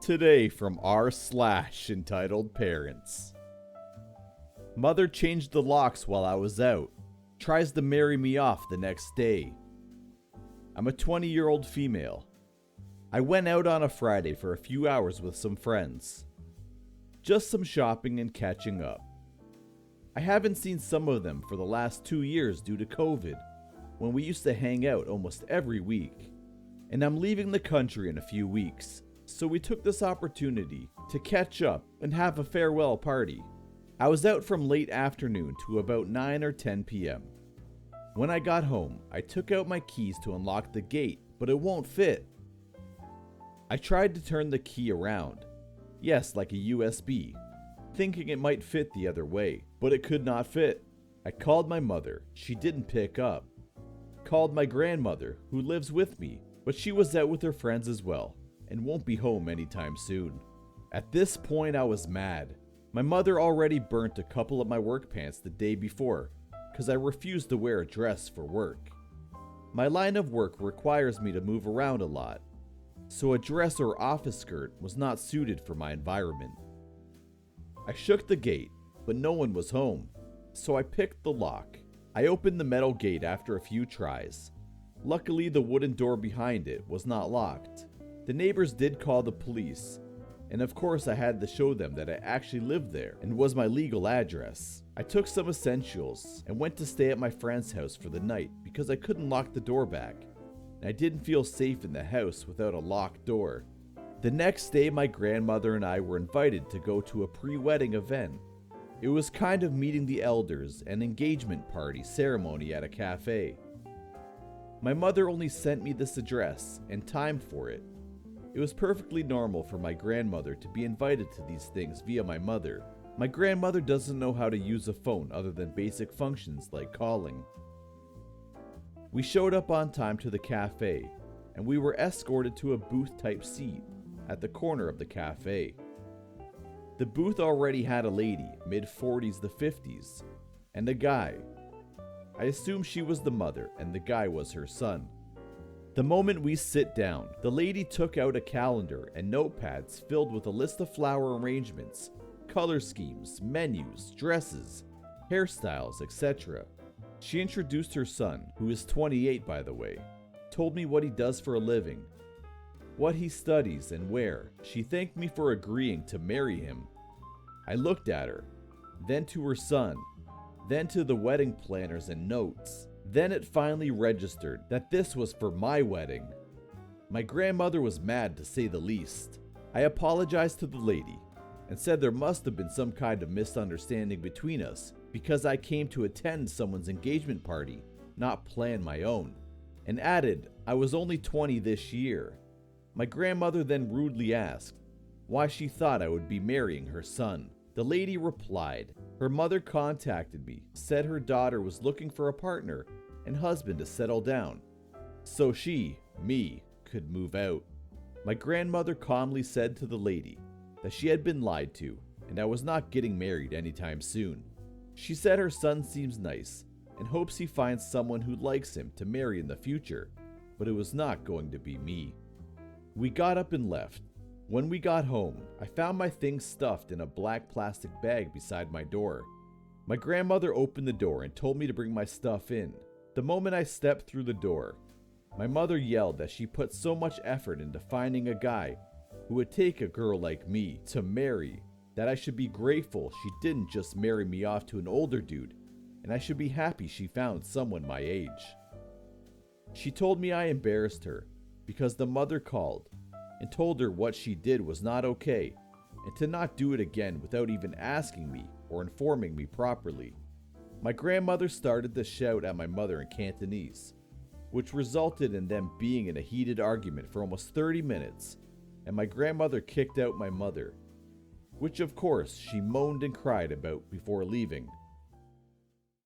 Today from r/EntitledParents. Mother changed the locks while I was out. Tries to marry me off the next day. I'm a 20-year-old female. I went out on a Friday for a few hours with some friends. Just some shopping and catching up. I haven't seen some of them for the last 2 years due to COVID, when we used to hang out almost every week. And I'm leaving the country in a few weeks, so we took this opportunity to catch up and have a farewell party. I was out from late afternoon to about 9 or 10 p.m. When I got home, I took out my keys to unlock the gate, but it won't fit. I tried to turn the key around, yes, like a USB, thinking it might fit the other way, but it could not fit. I called my mother, she didn't pick up. Called my grandmother, who lives with me, but she was out with her friends as well, and won't be home anytime soon. At this point I was mad. My mother already burnt a couple of my work pants the day before, because I refused to wear a dress for work. My line of work requires me to move around a lot, so a dress or office skirt was not suited for my environment. I shook the gate, but no one was home, so I picked the lock. I opened the metal gate after a few tries. Luckily, the wooden door behind it was not locked. The neighbors did call the police, and of course I had to show them that I actually lived there and was my legal address. I took some essentials and went to stay at my friend's house for the night because I couldn't lock the door back, and I didn't feel safe in the house without a locked door. The next day, my grandmother and I were invited to go to a pre-wedding event. It was kind of meeting the elders and engagement party ceremony at a cafe. My mother only sent me this address and time for it. It was perfectly normal for my grandmother to be invited to these things via my mother. My grandmother doesn't know how to use a phone other than basic functions like calling. We showed up on time to the cafe, and we were escorted to a booth-type seat at the corner of the cafe. The booth already had a lady, mid-40s to 50s, and a guy. I assume she was the mother and the guy was her son. The moment we sit down, the lady took out a calendar and notepads filled with a list of flower arrangements, color schemes, menus, dresses, hairstyles, etc. She introduced her son, who is 28 by the way, told me what he does for a living, what he studies and where. She thanked me for agreeing to marry him. I looked at her, then to her son, then to the wedding planners and notes. Then it finally registered that this was for my wedding. My grandmother was mad to say the least. I apologized to the lady and said there must have been some kind of misunderstanding between us because I came to attend someone's engagement party, not plan my own, and added I was only 20 this year. My grandmother then rudely asked why she thought I would be marrying her son. The lady replied, her mother contacted me, said her daughter was looking for a partner and husband to settle down, so she, me, could move out. My grandmother calmly said to the lady that she had been lied to and I was not getting married anytime soon. She said her son seems nice and hopes he finds someone who likes him to marry in the future, but it was not going to be me. We got up and left. When we got home, I found my things stuffed in a black plastic bag beside my door. My grandmother opened the door and told me to bring my stuff in. The moment I stepped through the door, my mother yelled that she put so much effort into finding a guy who would take a girl like me to marry, that I should be grateful she didn't just marry me off to an older dude, and I should be happy she found someone my age. She told me I embarrassed her because the mother called and told her what she did was not okay and to not do it again without even asking me or informing me properly. My grandmother started to shout at my mother in Cantonese, which resulted in them being in a heated argument for almost 30 minutes, and my grandmother kicked out my mother, which of course she moaned and cried about before leaving.